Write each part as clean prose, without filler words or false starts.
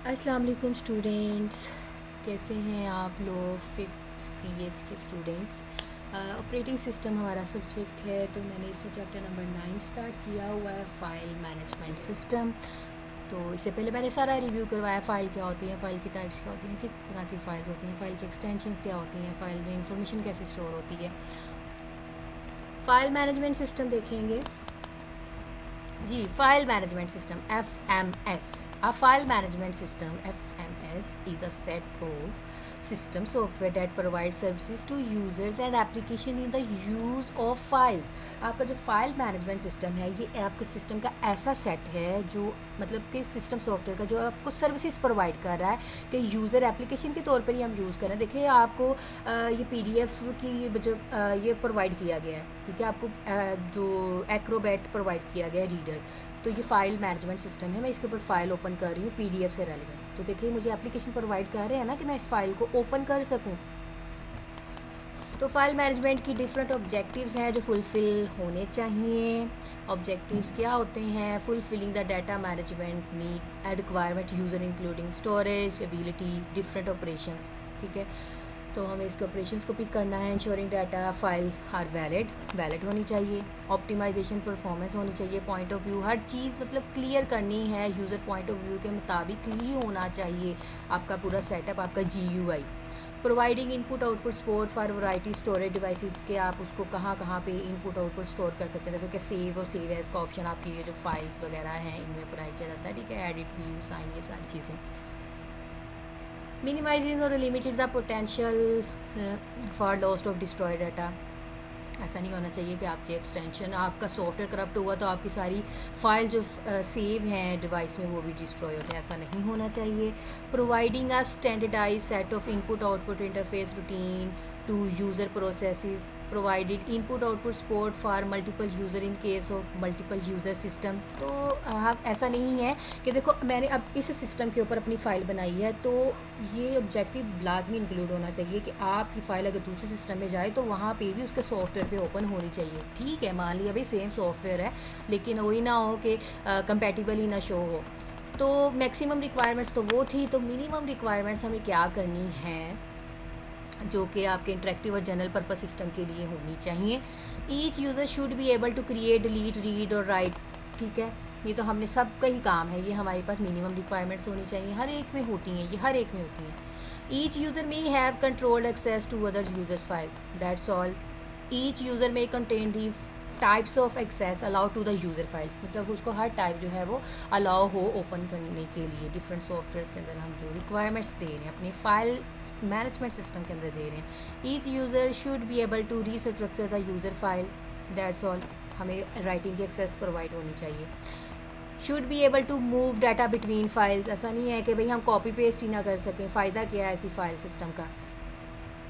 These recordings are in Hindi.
अस्सलाम वालेकुम स्टूडेंट्स, कैसे हैं आप लोग। फिफ्थ सीएस के स्टूडेंट्स। ऑपरेटिंग सिस्टम हमारा सब्जेक्ट है, तो मैंने इसमें चैप्टर नंबर 9 स्टार्ट किया हुआ है, फ़ाइल मैनेजमेंट सिस्टम। तो इससे पहले मैंने सारा रिव्यू करवाया, फ़ाइल क्या होती है, फ़ाइल की टाइप्स क्या होती हैं, किस तरह की फ़ाइल्स होती हैं, फ़ाइल की एक्सटेंशंस क्या होती हैं, फ़ाइल में इंफॉर्मेशन कैसे स्टोर होती है। फ़ाइल मैनेजमेंट सिस्टम देखेंगे जी। File management system FMS। A file management system FMS is a set of system software that provides services to users and application in the use of files। आपका जो फाइल मैनेजमेंट सिस्टम है, ये आपके सिस्टम का ऐसा सेट है जो मतलब कि सिस्टम सॉफ्टवेयर का जो आपको सर्विसेज प्रोवाइड कर रहा है कि यूज़र एप्लीकेशन के तौर पर ही हम यूज़ करें। देखिए आपको ये PDF की जो ये प्रोवाइड किया गया है, ठीक है, आपको जो एक्रोबैट प्रोवाइड किया गया है रीडर। तो ये फ़ाइल मैनेजमेंट सिस्टम है। मैं इसके ऊपर फ़ाइल ओपन कर रही हूँ PDF से रेलिवेंट। तो देखिए मुझे एप्लीकेशन प्रोवाइड कर रहे हैं ना कि मैं इस फ़ाइल को ओपन कर सकूँ। तो फाइल मैनेजमेंट की डिफरेंट ऑब्जेक्टिव्स हैं जो फुलफ़िल होने चाहिए। ऑब्जेक्टिव्स क्या होते हैं? Fulfilling the data management need and requirement user including storage ability different operations, ठीक है। तो हमें इसके ऑपरेशंस को पिक करना है। Ensuring data file are valid होनी चाहिए। ऑप्टिमाइजेशन परफॉर्मेंस होनी चाहिए। पॉइंट ऑफ व्यू हर चीज़ मतलब क्लियर करनी है, यूज़र पॉइंट ऑफ व्यू के मुताबिक ही होना चाहिए आपका पूरा सेटअप, आपका GUI। Providing input output support for variety storage devices के आप उसको कहाँ कहाँ पे इनपुट आउटपुट स्टोर कर सकते हैं, जैसे कि सेव और सेव एज का ऑप्शन आपकी ये जो फाइल्स वगैरह हैं इनमें अप्लाई किया जाता है, ठीक है। एडिट व्यू साइन ये सारी चीज़ें। मिनिमाइजिंग और limited the potential for lost of destroy data. ऐसा नहीं होना चाहिए कि आपकी एक्सटेंशन आपका सॉफ्टवेयर करप्ट हुआ तो आपकी सारी फाइल जो सेव हैं डिवाइस में वो भी डिस्ट्रॉय होते हैं, ऐसा नहीं होना चाहिए। Providing a standardise set of input output interface routine to user processes provided input output support for multiple user in case of multiple user system. तो ऐसा नहीं है कि देखो मैंने अब इस सिस्टम के ऊपर अपनी फ़ाइल बनाई है तो ये ऑब्जेक्टिव लाजमी इंक्लूड होना चाहिए कि आपकी फ़ाइल अगर दूसरे सिस्टम में जाए तो वहाँ पे भी उसके सॉफ्टवेयर पे ओपन होनी चाहिए, ठीक है। मान लिया भाई सेम सॉफ्टवेयर है लेकिन वही ना हो कि कंपैटिबल ही ना शो हो। तो मैक्सिमम रिक्वायरमेंट्स तो वो थी, तो मिनिमम रिक्वायरमेंट्स हमें क्या करनी है जो कि आपके इंटरेक्टिव और जनरल पर्पस सिस्टम के लिए होनी चाहिए। Each user should be able to create delete read और राइट, ठीक है। ये तो हमने सब का ही काम है, ये हमारे पास मिनिमम रिक्वायरमेंट्स होनी चाहिए, हर एक में होती हैं, ये हर एक में होती हैं। Each user may have controlled access to other users file, that's all. Each user may contain the types of access allow to the user file, मतलब उसको हर टाइप जो है वो अलाउ हो ओपन करने के लिए। डिफरेंट सॉफ्टवेयर के अंदर हम जो रिक्वायरमेंट्स दे रहे हैं अपने फाइल मैनेजमेंट सिस्टम के अंदर दे रहे हैं। Each user should be able to restructure the user file, that's all. हमें राइटिंग की एक्सेस प्रोवाइड होनी चाहिए। Should be able to move data between files, ऐसा नहीं है कि भाई हम कॉपी पेस्ट ही ना कर सकें, फ़ायदा क्या है ऐसी फ़ाइल सिस्टम का।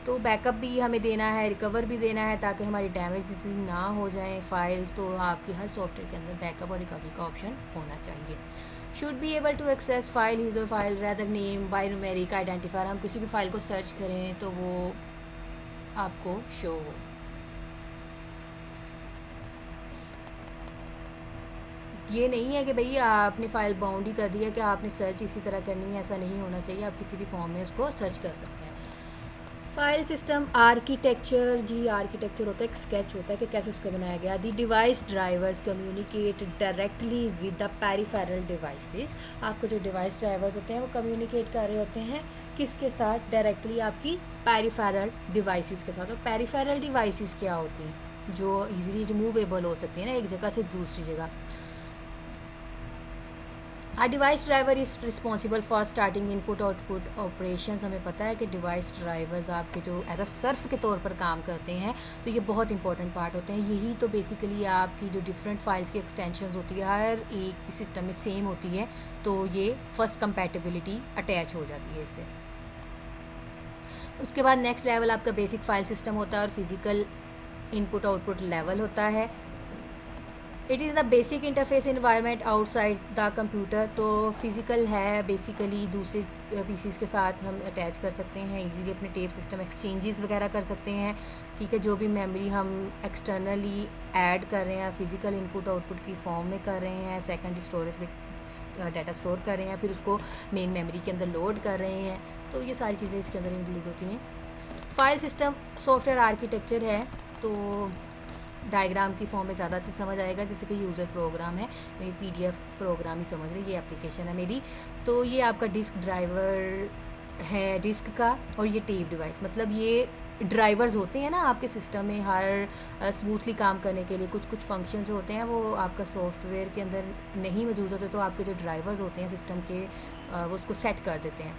तो बैकअप भी हमें देना है, रिकवर भी देना है ताकि हमारी डैमेज ना हो जाए फाइल्स। तो आपकी हर सॉफ्टवेयर के अंदर बैकअप और रिकवरी का ऑप्शन होना चाहिए। Should be able to access file user file rather name by numeric identifier, हम किसी भी फाइल को सर्च करें तो वो आपको शो हो। ये नहीं है कि भाई आपने फ़ाइल बाउंड ही कर दिया कि आपने सर्च इसी तरह करनी है, ऐसा नहीं होना चाहिए। आप किसी भी फॉर्म में उसको सर्च कर सकते हैं। फाइल सिस्टम आर्किटेक्चर, जी आर्किटेक्चर होता है, एक स्केच होता है कि कैसे उसको बनाया गया। The device drivers communicate directly with the peripheral devices, आपको जो डिवाइस ड्राइवर्स होते हैं वो कम्युनिकेट कर रहे होते हैं किसके साथ? डायरेक्टली आपकी पेरिफेरल डिवाइसेस के साथ। और पेरिफेरल डिवाइसेस क्या होती हैं? जो इजीली रिमूवेबल हो सकती है ना एक जगह से दूसरी जगह। A device driver is responsible for starting input output operations. हमें पता है कि डिवाइस ड्राइवर्स आपके जो एज अ सर्फ के तौर पर काम करते हैं, तो ये बहुत इंपॉर्टेंट पार्ट होते हैं। यही तो बेसिकली आपकी जो डिफरेंट फाइल्स की एक्सटेंशंस होती है हर एक सिस्टम में सेम होती है, तो ये फर्स्ट कंपैटिबिलिटी अटैच हो जाती है इससे। उसके बाद नेक्स्ट लेवल आपका बेसिक फाइल सिस्टम होता है और फिजिकल इनपुट आउटपुट लेवल होता है। It is the basic interface environment outside the computer, तो फिज़िकल है बेसिकली दूसरे पीसीज के साथ हम अटैच कर सकते हैं, इजीली अपने टेप सिस्टम एक्सचेंजेस वगैरह कर सकते हैं, ठीक है। जो भी मेमोरी हम एक्सटर्नली ऐड कर रहे हैं फ़िज़िकल इनपुट आउटपुट की फॉर्म में कर रहे हैं, सेकेंडरी स्टोरेज में डाटा स्टोर कर रहे हैं, फिर उसको मेन मेमोरी के अंदर लोड कर रहे हैं। तो ये सारी चीज़ें इसके अंदर इंक्लूड होती हैं। फाइल सिस्टम सॉफ्टवेयर आर्किटेक्चर है, तो डायग्राम की फॉर्म में ज़्यादा अच्छे समझ आएगा। जैसे कि यूज़र प्रोग्राम है, मैं PDF प्रोग्राम ही समझ रही, ये एप्लीकेशन है मेरी। तो ये आपका डिस्क ड्राइवर है डिस्क का, और ये टेप डिवाइस, मतलब ये ड्राइवर्स होते हैं ना आपके सिस्टम में हर स्मूथली काम करने के लिए। कुछ कुछ फंक्शंस होते हैं वो आपका सॉफ्टवेयर के अंदर नहीं मौजूद होते, तो आपके जो ड्राइवर्स होते हैं सिस्टम के वो उसको सेट कर देते हैं।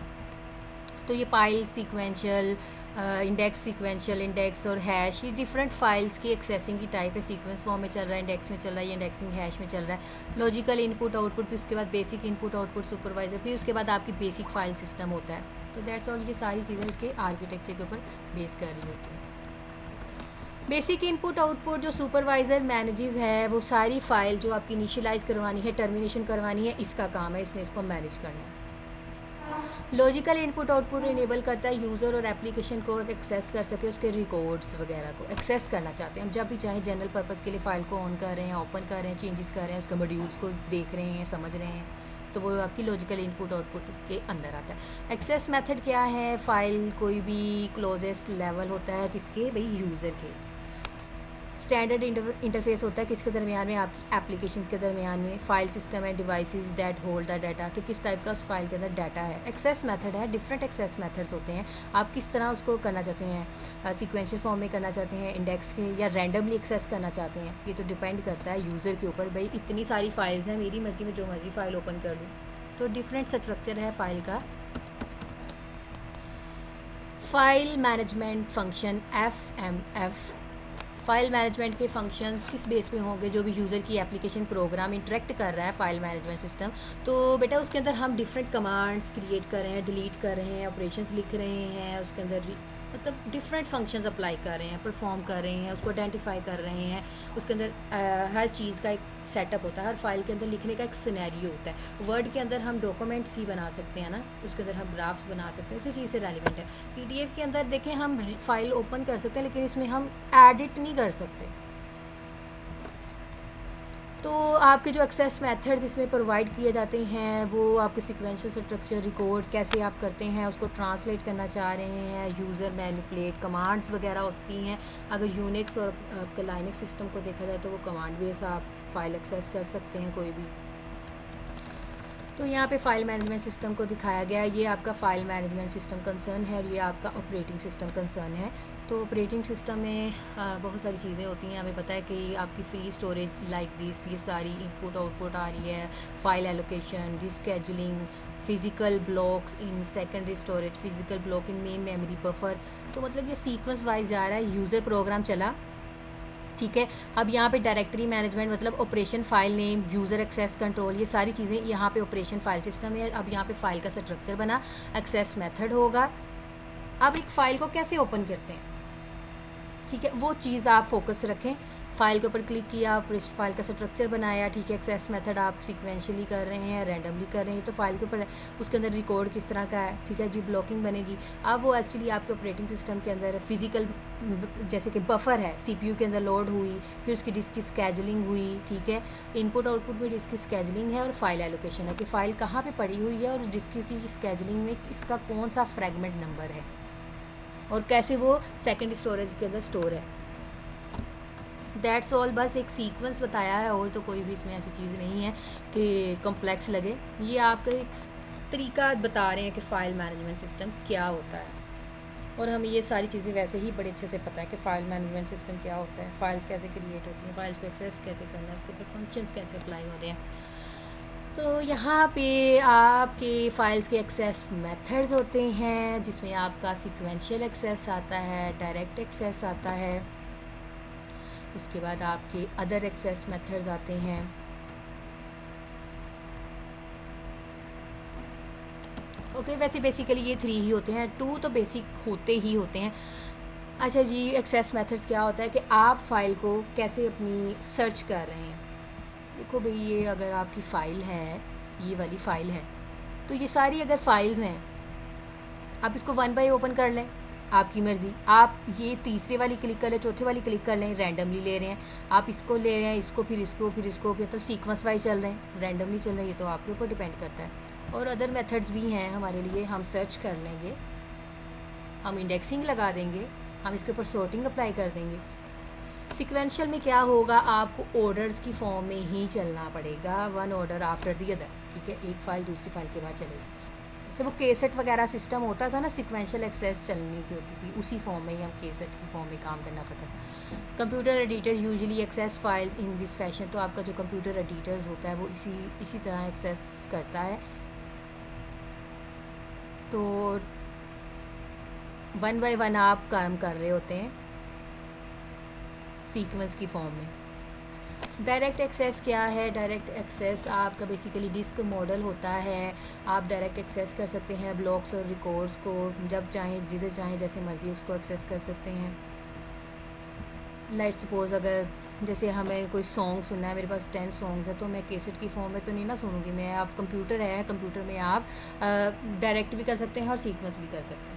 तो ये pile, sequential, index, sequential, index और हैश, ये डिफरेंट फाइल्स की एक्सेसिंग की टाइप है। सीक्वेंस फॉर्म में चल रहा है, इंडेक्स में चल रहा है, ये इंडेक्सिंग हैश में चल रहा है। लॉजिकल इनपुट आउटपुट, फिर उसके बाद बेसिक इनपुट आउटपुट सुपरवाइजर, फिर उसके बाद आपकी बेसिक फाइल सिस्टम होता है। तो दैट्स ऑल, ये सारी चीज़ें इसके आर्किटेक्चर के ऊपर बेस कर रही होती हैं। बेसिक इनपुट आउटपुट जो सुपरवाइज़र मैनेजेस है, वो सारी फाइल जो आपकी इनिशियलाइज करवानी है, टर्मिनेशन करवानी है, इसका काम है, इसने इसको मैनेज करना है। लॉजिकल इनपुट आउटपुट इनेबल करता है यूज़र और एप्लीकेशन को एक्सेस कर सके, उसके रिकॉर्ड्स वगैरह को एक्सेस करना चाहते हैं हम जब भी चाहें, जनरल पर्पज़ के लिए फ़ाइल को ऑन कर रहे हैं, ओपन कर रहे हैं, चेंजेस कर रहे हैं, उसके मॉड्यूल्स को देख रहे हैं, समझ रहे हैं, तो वो आपकी लॉजिकल इनपुट आउटपुट के अंदर आता है। एक्सेस मेथड क्या है? फ़ाइल कोई भी क्लोजेस्ट लेवल होता है किसके, भाई यूज़र के। स्टैंडर्ड इंटरफेस होता है किसके दरमियान में, आपकी एप्लीकेशंस के दरमियान में। File system end devices that hold the data, कि किस टाइप का उस फाइल के अंदर डाटा है। एक्सेस मेथड है, डिफरेंट एक्सेस मेथड्स होते हैं, आप किस तरह उसको करना चाहते हैं, सीक्वेंशियल फॉर्म में करना चाहते हैं, इंडेक्स के, या रैंडमली एक्सेस करना चाहते हैं। ये तो डिपेंड करता है यूज़र के ऊपर, भाई इतनी सारी फाइल्स हैं, मेरी मर्ज़ी में जो मर्ज़ी फ़ाइल ओपन कर लूँ। तो डिफरेंट स्ट्रक्चर है फ़ाइल का। File management function FMF, file management के फंक्शंस किस बेस पे होंगे, जो भी यूज़र की एप्लीकेशन प्रोग्राम इंटरेक्ट कर रहा है फाइल मैनेजमेंट सिस्टम, तो बेटा उसके अंदर हम डिफरेंट कमांड्स क्रिएट कर रहे हैं, डिलीट कर रहे हैं, ऑपरेशंस लिख रहे हैं, उसके अंदर मतलब डिफरेंट फंक्शंस अप्लाई कर रहे हैं, परफॉर्म कर रहे हैं, उसको आइडेंटिफाई कर रहे हैं। उसके अंदर हर चीज़ का एक सेटअप होता है, हर फाइल के अंदर लिखने का एक सिनेरियो होता है। वर्ड के अंदर हम डॉक्यूमेंट्स ही बना सकते हैं ना, उसके अंदर हम ग्राफ्स बना सकते हैं, उसी चीज़ से रेलिवेंट है। PDF के अंदर देखें हम फाइल ओपन कर सकते हैं, लेकिन इसमें हम एडिट नहीं कर सकते। तो आपके जो एक्सेस मेथड्स इसमें प्रोवाइड किए जाते हैं, वो आपके सीक्वेंशियल स्ट्रक्चर, रिकॉर्ड कैसे आप करते हैं, उसको ट्रांसलेट करना चाह रहे हैं, यूज़र मैनिपुलेट कमांड्स वगैरह होती हैं। अगर यूनिक्स और आपके लाइनक्स सिस्टम को देखा जाए तो वो कमांड बेस आप फाइल एक्सेस कर सकते हैं कोई भी। तो यहाँ पे फ़ाइल मैनेजमेंट सिस्टम को दिखाया गया है, ये आपका फ़ाइल मैनेजमेंट सिस्टम कंसर्न है, और ये आपका ऑपरेटिंग सिस्टम कंसर्न है। तो ऑपरेटिंग सिस्टम में बहुत सारी चीज़ें होती हैं, हमें पता है कि आपकी फ्री स्टोरेज लाइक दिस, ये सारी इनपुट आउटपुट आ रही है, file allocation, rescheduling, physical blocks in secondary storage, physical block in main memory buffer. तो मतलब ये सीक्वेंस वाइज जा रहा है। यूज़र प्रोग्राम चला, ठीक है। अब यहाँ पे डायरेक्टरी मैनेजमेंट मतलब operation file name, user access control, ये सारी चीज़ें यहाँ पे ऑपरेशन फाइल सिस्टम है। अब यहाँ पे फाइल का स्ट्रक्चर बना, एक्सेस मेथड होगा। अब एक फ़ाइल को कैसे ओपन करते हैं, ठीक है, वो चीज़ आप फोकस रखें। फ़ाइल के ऊपर क्लिक किया, फाइल का स्ट्रक्चर बनाया, ठीक है। एक्सेस मेथड आप सीक्वेंशियली कर रहे हैं, रैंडमली कर रहे हैं, तो फाइल के ऊपर उसके अंदर रिकॉर्ड किस तरह का है, ठीक है, जी ब्लॉकिंग बनेगी। अब वो एक्चुअली आपके ऑपरेटिंग सिस्टम के अंदर फिज़िकल, जैसे कि बफर है, CPU के अंदर लोड हुई, फिर उसकी डिस्क की स्केजुलिंग हुई, ठीक है। इनपुट आउटपुट में डिस्क की स्केजुलिंग है, और फाइल एलोकेशन है कि फ़ाइल कहाँ पर पड़ी हुई है, और डिस्क की स्केजुलिंग में इसका कौन सा फ्रेगमेंट नंबर है, और कैसे वो सेकेंड स्टोरेज के अंदर स्टोर है। दैट्स ऑल, बस एक सीक्वेंस बताया है, और तो कोई भी इसमें ऐसी चीज़ नहीं है कि कॉम्प्लेक्स लगे। ये आपको एक तरीका बता रहे हैं कि फ़ाइल मैनेजमेंट सिस्टम क्या होता है, और हमें ये सारी चीज़ें वैसे ही बड़े अच्छे से पता है कि फ़ाइल मैनेजमेंट सिस्टम क्या होता है, फ़ाइल्स कैसे क्रिएट होती हैं, फ़ाइल्स को एक्सेस कैसे करना है, उसके ऊपर फंक्शंस कैसे अप्लाई हो रहे हैं। तो यहाँ पे आपके फ़ाइल्स के एक्सेस मेथड्स होते हैं, जिसमें आपका सीक्वेंशियल एक्सेस आता है, डायरेक्ट एक्सेस आता है, उसके बाद आपके अदर एक्सेस मेथड्स आते हैं। ओके, वैसे बेसिकली ये 3 ही होते हैं, 2 तो बेसिक होते ही होते हैं। अच्छा जी, एक्सेस मेथड्स क्या होता है कि आप फ़ाइल को कैसे अपनी सर्च कर रहे हैं। देखो भाई, ये अगर आपकी फ़ाइल है, ये वाली फ़ाइल है, तो ये सारी अगर फाइल्स हैं, आप इसको 1 बाय ओपन कर लें, आपकी मर्ज़ी। आप ये तीसरे वाली क्लिक कर लें, चौथे वाली क्लिक कर लें, रैंडमली ले रहे हैं। आप इसको ले रहे हैं, इसको, फिर इसको, फिर इसको, फिर तो सीक्वेंस वाइज चल रहे हैं, रैंडमली चल रहे हैं, ये तो आपके ऊपर डिपेंड करता है। और अदर मेथड्स भी हैं हमारे लिए, हम सर्च कर लेंगे, हम इंडेक्सिंग लगा देंगे, हम इसके ऊपर सॉर्टिंग अप्लाई कर देंगे। सीक्वेंशियल में क्या होगा, आपको ऑर्डर्स की फॉर्म में ही चलना पड़ेगा, one order after the other, ठीक है, एक फ़ाइल दूसरी फ़ाइल के बाद चलेगी। जैसे वो केसेट वगैरह सिस्टम होता था ना, सीक्वेंशियल एक्सेस चलनी की होती थी, उसी फॉर्म में ही हम केसेट की फॉर्म में काम करना पड़ता था। Computer editor usually access files in this fashion, तो आपका जो कंप्यूटर एडिटर्स होता है वो इसी तरह एक्सेस करता है। तो वन बाय वन आप काम कर रहे होते हैं सीक्वेंस की फॉर्म में। डायरेक्ट एक्सेस क्या है? डायरेक्ट एक्सेस आपका बेसिकली डिस्क मॉडल होता है। आप डायरेक्ट एक्सेस कर सकते हैं ब्लॉक्स और रिकॉर्ड्स को, जब चाहें, जिधर चाहें, जैसे मर्ज़ी उसको एक्सेस कर सकते हैं। लेट सपोज़ अगर जैसे हमें कोई सॉन्ग सुनना है, मेरे पास 10 सॉन्ग्स है, तो मैं कैसेट की फॉर्म में तो नहीं ना सुनूंगी मैं। आप कंप्यूटर है, कंप्यूटर में आप डायरेक्ट भी कर सकते हैं और सीक्वेंस भी कर सकते हैं।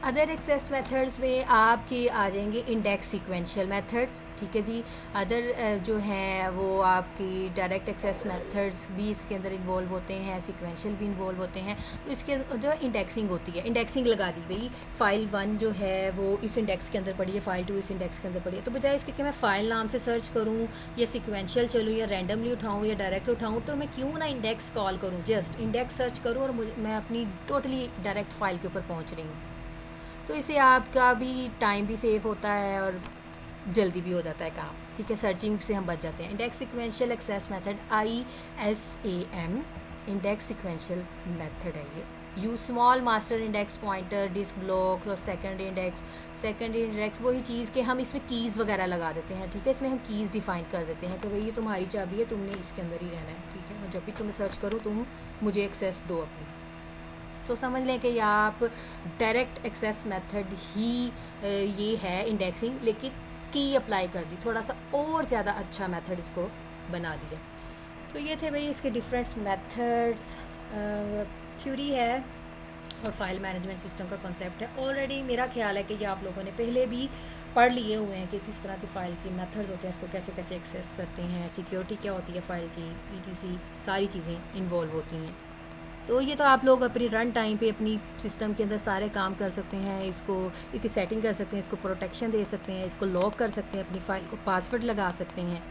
अदर एक्सेस मेथड्स में आपके आ जाएंगे इंडेक्स सीक्वेंशियल मेथड्स, ठीक है जी। अदर जो हैं वो आपकी डायरेक्ट एक्सेस मेथड्स भी इसके अंदर इन्वॉल्व होते हैं, सीक्वेंशियल भी इन्वॉल्व होते हैं। तो इसके जो इंडेक्सिंग होती है, इंडेक्सिंग लगा दी भाई, फ़ाइल 1 जो है वो इस इंडेक्स के अंदर पड़ी है, फ़ाइल 2 इस इंडेक्स के अंदर पड़ी है, तो बजाय इसके कि मैं फ़ाइल नाम से सर्च करूँ या सीक्वेंशियल चलूँ या रैंडमली उठाऊँ या डायरेक्ट उठाऊँ, तो मैं क्यों ना इंडेक्स कॉल करूँ, जस्ट इंडेक्स सर्च करूँ और मैं अपनी टोटली डायरेक्ट फ़ाइल के ऊपर पहुँच रही हूँ। तो इससे आपका भी टाइम भी सेव होता है और जल्दी भी हो जाता है काम, ठीक है, सर्चिंग से हम बच जाते हैं। Index sequential access method, ISAM, index sequential method है ये। Use small master index pointer, disk blocks और सेकेंडरी इंडेक्स। सेकेंडरी इंडेक्स वही चीज़ कि हम इसमें कीज़ वगैरह लगा देते हैं, ठीक है, इसमें हम कीज़ डिफ़ाइन कर देते हैं कि भाई ये तुम्हारी चाबी है, तुमने इसके अंदर ही रहना है, ठीक है, और जब भी तुम्हें सर्च करूँ तुम मुझे एक्सेस दो अपनी। तो समझ लें कि आप डायरेक्ट एक्सेस मेथड ही ये है इंडेक्सिंग, लेकिन की अप्लाई कर दी, थोड़ा सा और ज़्यादा अच्छा मेथड इसको बना दिया। तो ये थे भाई इसके डिफरेंट मेथड्स, थ्योरी है और फाइल मैनेजमेंट सिस्टम का कॉन्सेप्ट है। ऑलरेडी मेरा ख्याल है कि ये आप लोगों ने पहले भी पढ़ लिए हुए हैं कि किस तरह की फ़ाइल की मेथड्स होते हैं, इसको कैसे कैसे एक्सेस करते हैं, सिक्योरिटी क्या होती है फ़ाइल की, ETC सारी चीज़ें इन्वॉल्व होती हैं। तो ये तो आप लोग अपनी रन टाइम पे अपनी सिस्टम के अंदर सारे काम कर सकते हैं, इसकी सेटिंग कर सकते हैं, इसको प्रोटेक्शन दे सकते हैं, इसको लॉक कर सकते हैं, अपनी फ़ाइल को पासवर्ड लगा सकते हैं,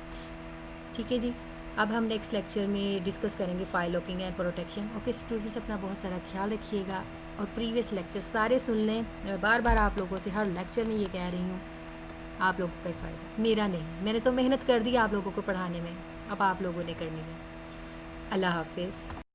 ठीक है जी। अब हम नेक्स्ट लेक्चर में डिस्कस करेंगे file locking and protection. Okay students, अपना बहुत सारा ख्याल रखिएगा और प्रीवियस लेक्चर सारे सुन लें। मैं बार बार आप लोगों से हर लेक्चर में ये कह रही हूँ, आप लोगों का फ़ायदा, मेरा नहीं। मैंने तो मेहनत कर दी आप लोगों को पढ़ाने में, अब आप लोगों ने करनी है। अल्लाह हाफिज़।